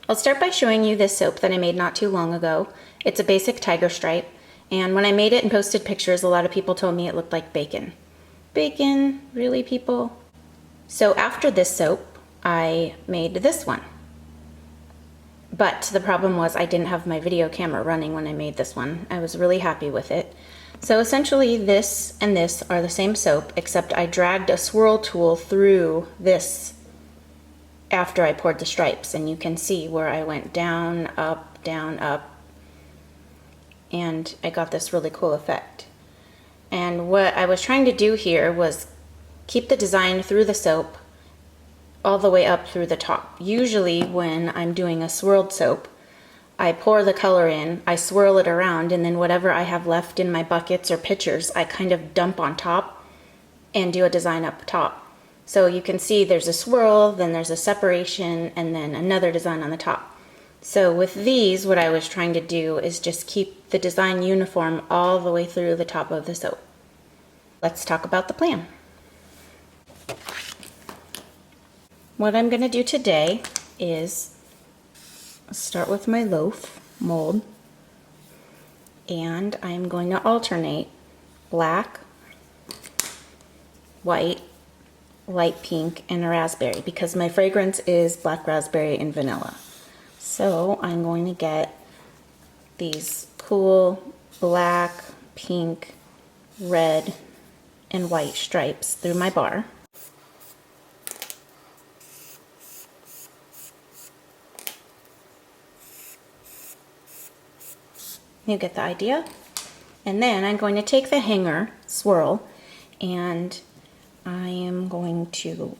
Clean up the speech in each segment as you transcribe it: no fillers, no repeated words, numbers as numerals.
I'll start by showing you this soap that I made not too long ago. It's a basic tiger stripe, and when I made it and posted pictures, a lot of people told me it looked like bacon. Bacon? Really, people? So after this soap, I made this one. But the problem was I didn't have my video camera running when I made this one. I was really happy with it. So essentially this and this are the same soap, except I dragged a swirl tool through this after I poured the stripes, and you can see where I went down, up, and I got this really cool effect. And what I was trying to do here was keep the design through the soap all the way up through the top. Usually when I'm doing a swirled soap, I pour the color in, I swirl it around, and then whatever I have left in my buckets or pitchers, I kind of dump on top and do a design up top. So you can see there's a swirl, then there's a separation, and then another design on the top. So with these, what I was trying to do is just keep the design uniform all the way through the top of the soap. Let's talk about the plan. What I'm going to do today is start with my loaf mold, and I'm going to alternate black, white, light pink, and a raspberry because my fragrance is black raspberry and vanilla. So I'm going to get these cool black, pink, red, and white stripes through my bar. You get the idea? And then I'm going to take the hanger, Swirl, and I am going to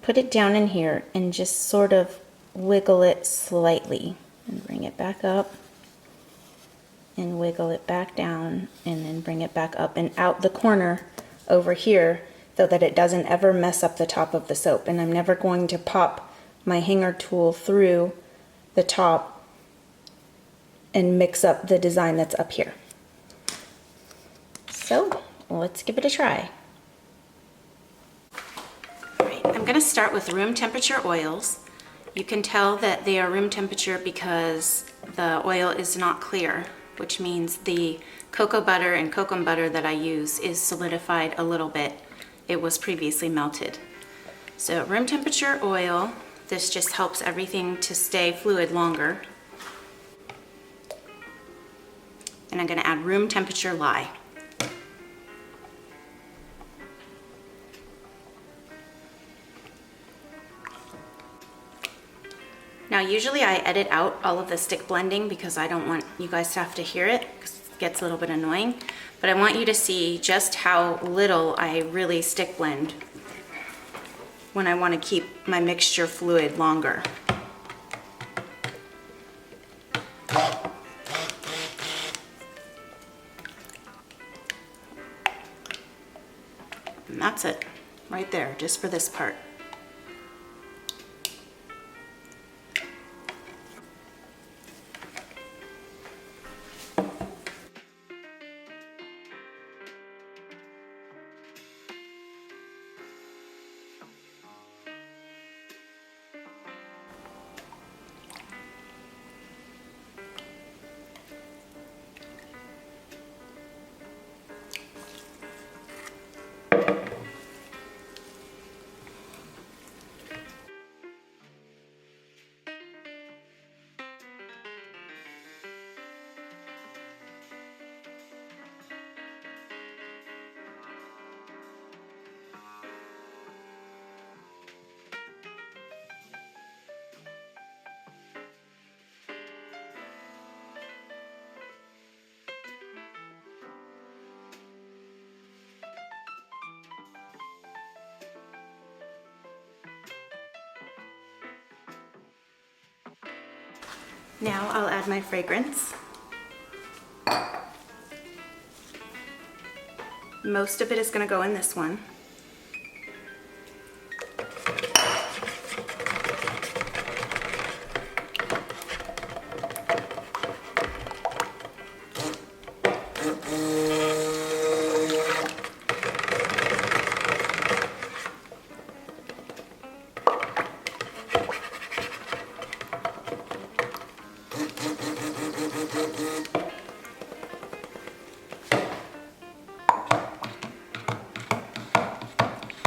put it down in here and just sort of wiggle it slightly and bring it back up and wiggle it back down and then bring it back up and out the corner over here so that it doesn't ever mess up the top of the soap. And I'm never going to pop my hanger tool through the top and mix up the design that's up here. So let's give it a try. All right, I'm going to start with room temperature oils. You can tell that they are room temperature because the oil is not clear, which means the cocoa butter and cocoa butter that I use is solidified a little bit. It was previously melted. So room temperature oil, this just helps everything to stay fluid longer. And I'm going to add room temperature lye. Now usually I edit out all of the stick blending because I don't want you guys to have to hear it because it gets a little bit annoying. But I want you to see just how little I really stick blend when I want to keep my mixture fluid longer. And that's it, right there, just for this part. Now I'll add my fragrance. Most of it is going to go in this one.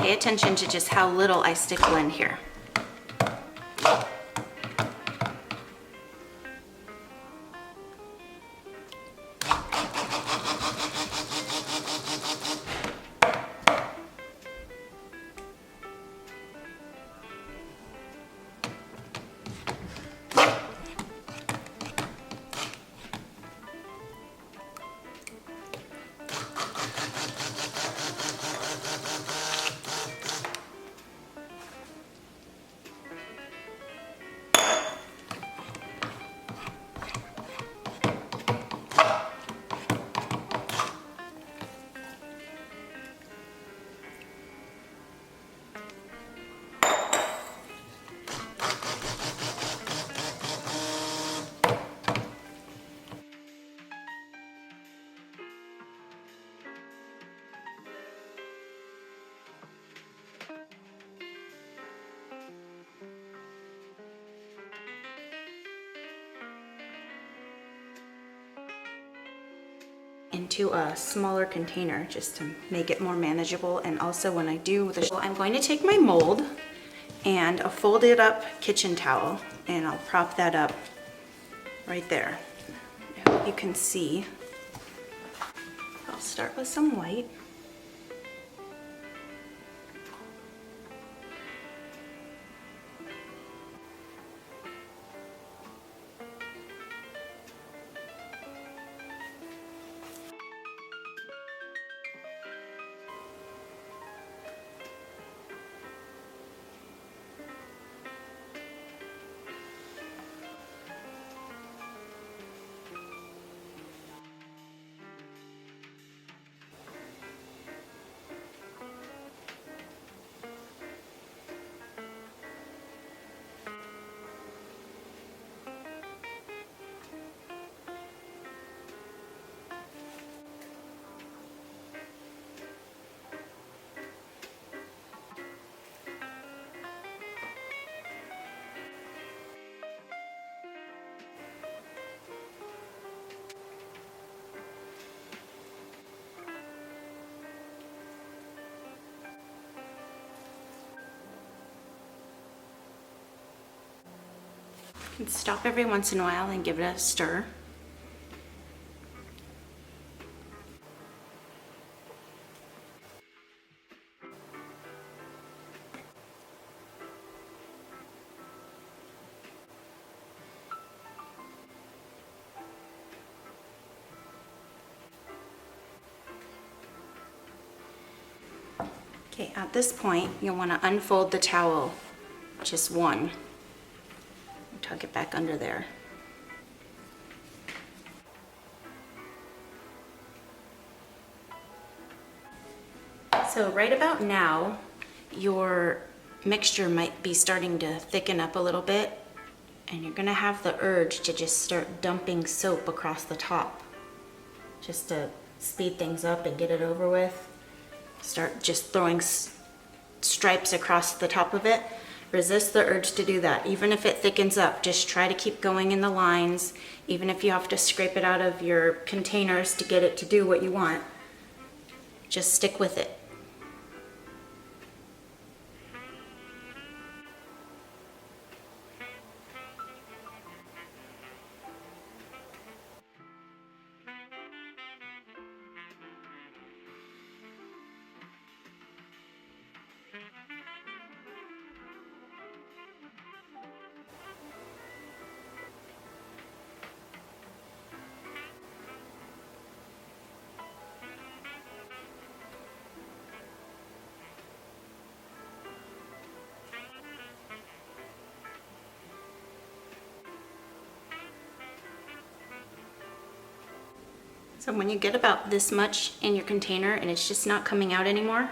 pay attention to just how little I stick blend here. Into a smaller container just to make it more manageable. And also when I do the I'm going to take my mold and a folded up kitchen towel and I'll prop that up right there. I hope you can see. I'll start with some white. You can stop every once in a while and give it a stir. Okay, at this point, you'll want to unfold the towel, just one. Tuck it back under there. So right about now, your mixture might be starting to thicken up a little bit, and you're gonna have the urge to just start dumping soap across the top, just to speed things up and get it over with. Start just throwing stripes across the top of it. Resist the urge to do that. Even if it thickens up, just try to keep going in the lines. Even if you have to scrape it out of your containers to get it to do what you want, just stick with it. So when you get about this much in your container and it's just not coming out anymore,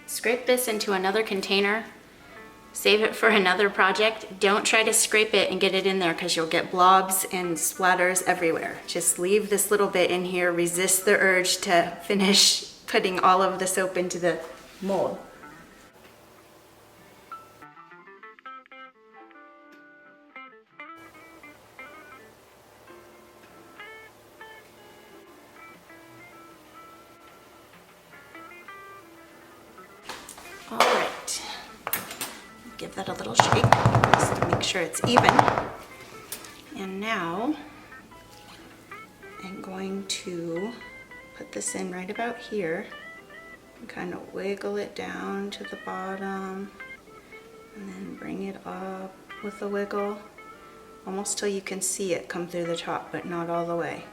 scrape this into another container, save it for another project. Don't try to scrape it and get it in there because you'll get blobs and splatters everywhere. Just leave this little bit in here, resist the urge to finish putting all of the soap into the mold. give that a little shake just to make sure it's even. And now I'm going to put this in right about here and kind of wiggle it down to the bottom and then bring it up with a wiggle almost till you can see it come through the top, but not all the way.